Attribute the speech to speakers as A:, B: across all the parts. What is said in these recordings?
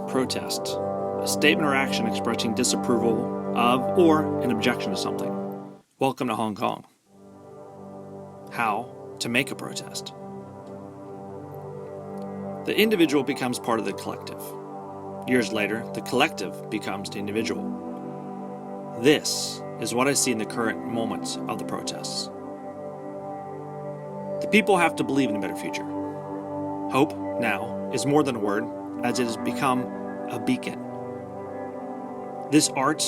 A: Protest. A statement or action expressing disapproval of or an objection to something. Welcome to Hong Kong. How to make a protest. The individual becomes part of the collective. Years later, the collective becomes the individual. This is what I see in the current moments of the protests. The people have to believe in a better future. Hope, now, is more than a word, as it has become a beacon. This art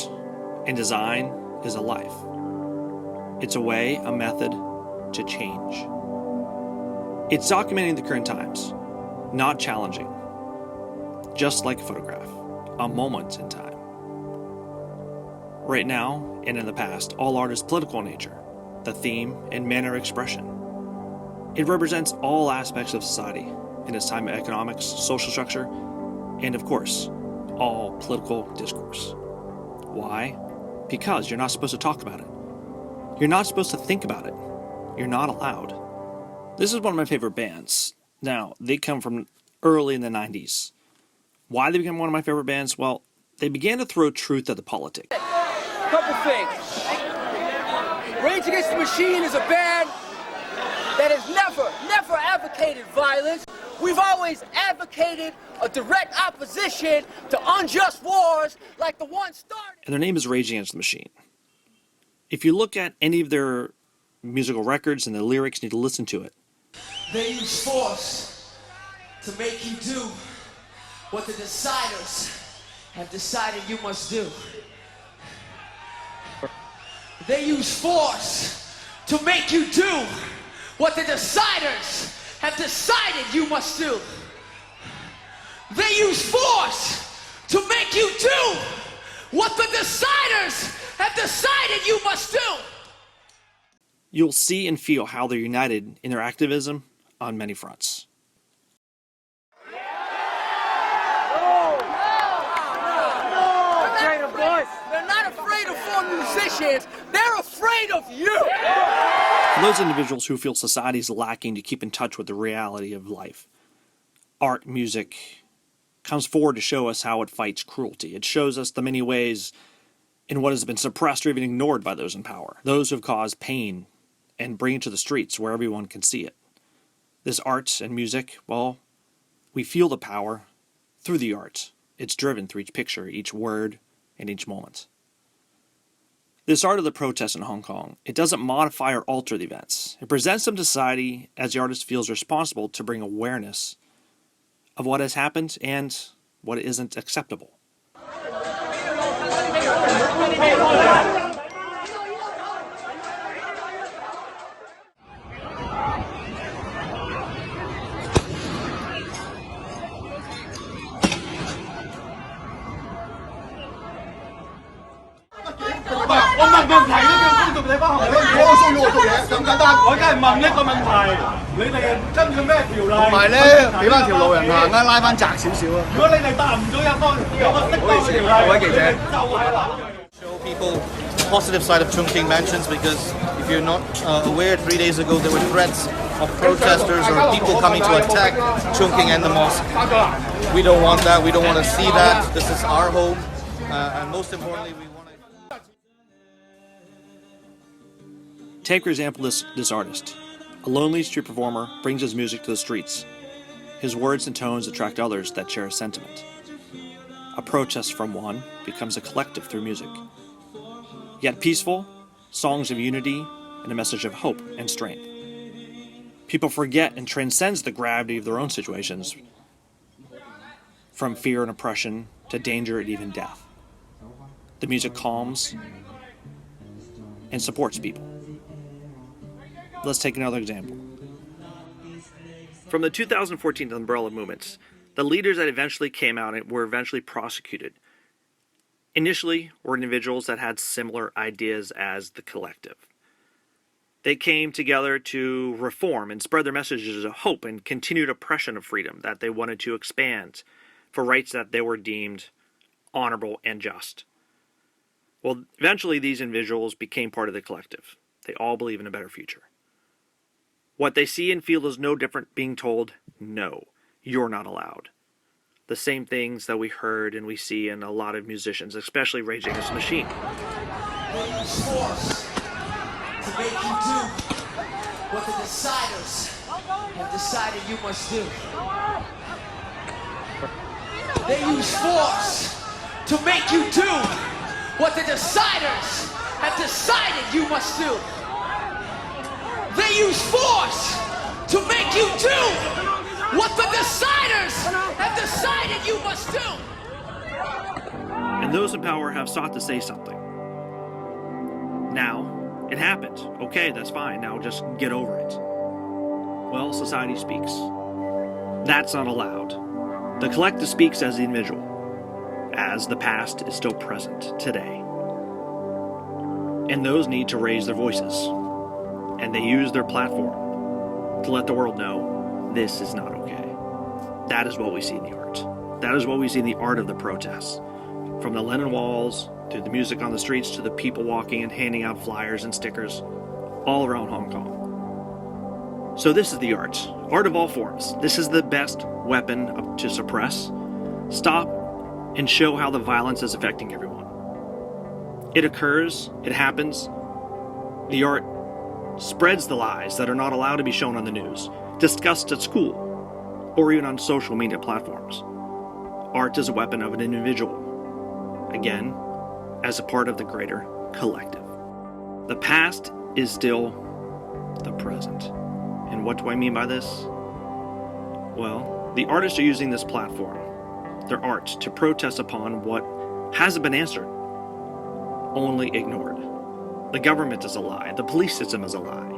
A: and design is a life. It's a way, a method to change. It's documenting the current times, not challenging. Just like a photograph, a moment in time. Right now, and in the past, all art is political in nature, the theme and manner of expression. It represents all aspects of society in its time of economics, social structure, and of course, all political discourse. Why? Because you're not supposed to talk about it. You're not supposed to think about it. You're not allowed. This is one of my favorite bands. Now, they come from early in the 90s. Why they became one of my favorite bands? Well, they began to throw truth at the politics.
B: Couple things. Rage Against the Machine is a band that has never advocated violence. We've always advocated a direct opposition to unjust wars like the one started.
A: And their name is Rage Against the Machine. If you look at any of their musical records and the lyrics, you need to listen to it.
C: They use force to make you do what the deciders have decided you must do. They use force to make you do what the deciders have decided you must do. They use force to make you do what the deciders have decided you must do.
A: You'll see and feel how they're united in their activism on many fronts.
B: They're not afraid of four musicians. They're afraid of you.
A: For those individuals who feel society is lacking to keep in touch with the reality of life, art, music comes forward to show us how it fights cruelty. It shows us the many ways in what has been suppressed or even ignored by those in power, those who have caused pain, and bring it to the streets where everyone can see it. This art and music, well, we feel the power through the art. It's driven through each picture, each word, and each moment. This art of the protest in Hong Kong, it doesn't modify or alter the events. It presents them to society as the artist feels responsible to bring awareness of what has happened and what isn't acceptable.
D: Show people the positive side of Chongqing mansions, because if you're not aware, 3 days ago there were threats of protesters or people coming to attack Chongqing and the mosque. We don't want that. We don't want to see that. This is our home, and most importantly, we want to...
A: Take, for example, this artist. A lonely street performer brings his music to the streets. His words and tones attract others that share a sentiment. A protest from one becomes a collective through music. Yet peaceful, songs of unity, and a message of hope and strength. People forget and transcends the gravity of their own situations, from fear and oppression to danger and even death. The music calms and supports people. Let's take another example. From the 2014 Umbrella movements, the leaders that eventually came out and were eventually prosecuted initially were individuals that had similar ideas as the collective. They came together to reform and spread their messages of hope and continued oppression of freedom that they wanted to expand for rights that they were deemed honorable and just. Well, eventually these individuals became part of the collective. They all believe in a better future. What they see and feel is no different being told, no, you're not allowed. the same things that we heard and we see in a lot of musicians, especially Rage Against the Machine.
C: They use force to make you do what the deciders have decided you must do. They use force to make you do what the deciders have decided you must do. They use force to make you do what the deciders have decided you must do.
A: And those in power have sought to say something. Now, it happened. Okay, that's fine. Now just get over it. Well, society speaks. That's not allowed. The collective speaks as the individual, as the past is still present today. And those need to raise their voices. And they use their platform to let the world know this is not okay. That is what we see in the art. That is what we see in the art of the protests. From the linen walls, to the music on the streets, to the people walking and handing out flyers and stickers all around Hong Kong. So this is the art of all forms. This is the best weapon to suppress, stop, and show how the violence is affecting everyone. It occurs, it happens. The art spreads the lies that are not allowed to be shown on the news, discussed at school, or even on social media platforms. Art is a weapon of an individual, again, as a part of the greater collective. The past is still the present. And what do I mean by this? Well, the artists are using this platform, their art, to protest upon what hasn't been answered, only ignored. The government is a lie. The police system is a lie.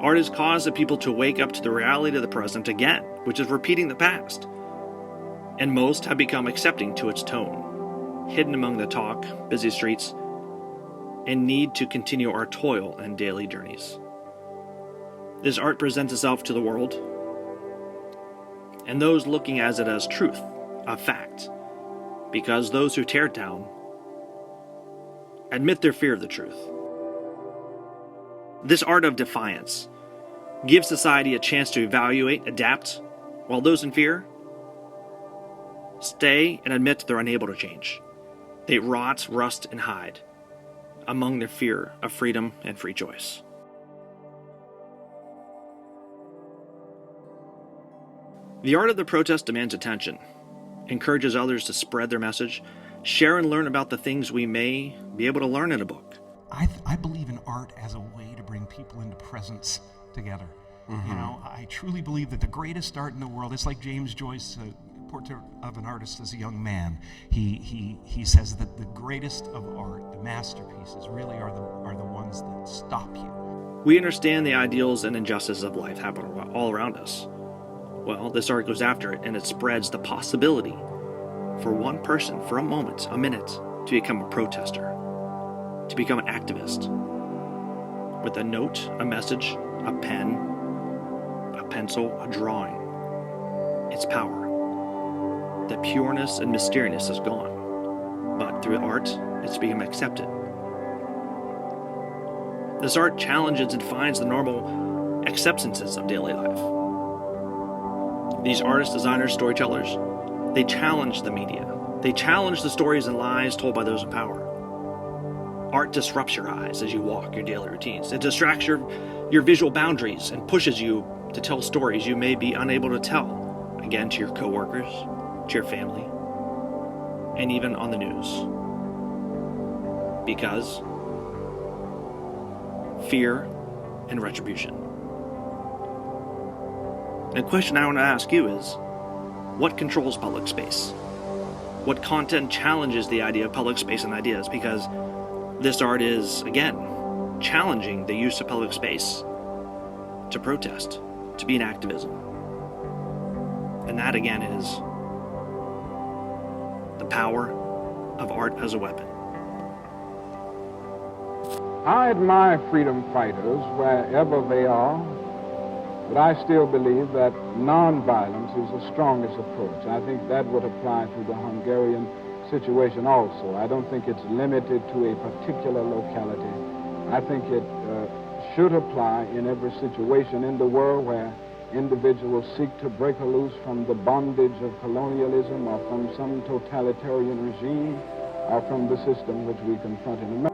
A: Art has caused the people to wake up to the reality of the present again, which is repeating the past. And most have become accepting to its tone, hidden among the talk, busy streets, and need to continue our toil and daily journeys. This art presents itself to the world, and those looking at it as truth, a fact, because those who tear it down admit their fear of the truth. This art of defiance gives society a chance to evaluate, adapt, while those in fear stay and admit they're unable to change. They rot, rust, and hide among their fear of freedom and free choice. The art of the protest demands attention, encourages others to spread their message, share and learn about the things we may be able to learn in a book.
E: I believe in art as a way to bring people into presence together. Mm-hmm. You know, I truly believe that the greatest art in the world, it's like James Joyce, Portrait of an Artist as a Young Man. He says that the greatest of art, the masterpieces, really are the ones that stop you.
A: We understand the ideals and injustices of life happen all around us. Well, this art goes after it, and it spreads the possibility for one person, for a moment, a minute, to become a protester, to become an activist. With a note, a message, a pen, a pencil, a drawing. Its power. The pureness and mysteriousness is gone, but through art, it's become accepted. This art challenges and defines the normal acceptances of daily life. These artists, designers, storytellers, they challenge the media. They challenge the stories and lies told by those in power. Art disrupts your eyes as you walk your daily routines. It distracts your visual boundaries and pushes you to tell stories you may be unable to tell, again, to your coworkers, to your family, and even on the news. Because fear and retribution. The question I want to ask you is, what controls public space? What content challenges the idea of public space and ideas? Because this art is, again, challenging the use of public space to protest, to be an activism. And that, again, is the power of art as a weapon.
F: I admire freedom fighters wherever they are, but I still believe that nonviolence is the strongest approach. I think that would apply to the Hungarian situation also. I don't think it's limited to a particular locality. I think it should apply in every situation in the world where individuals seek to break loose from the bondage of colonialism or from some totalitarian regime or from the system which we confront in America.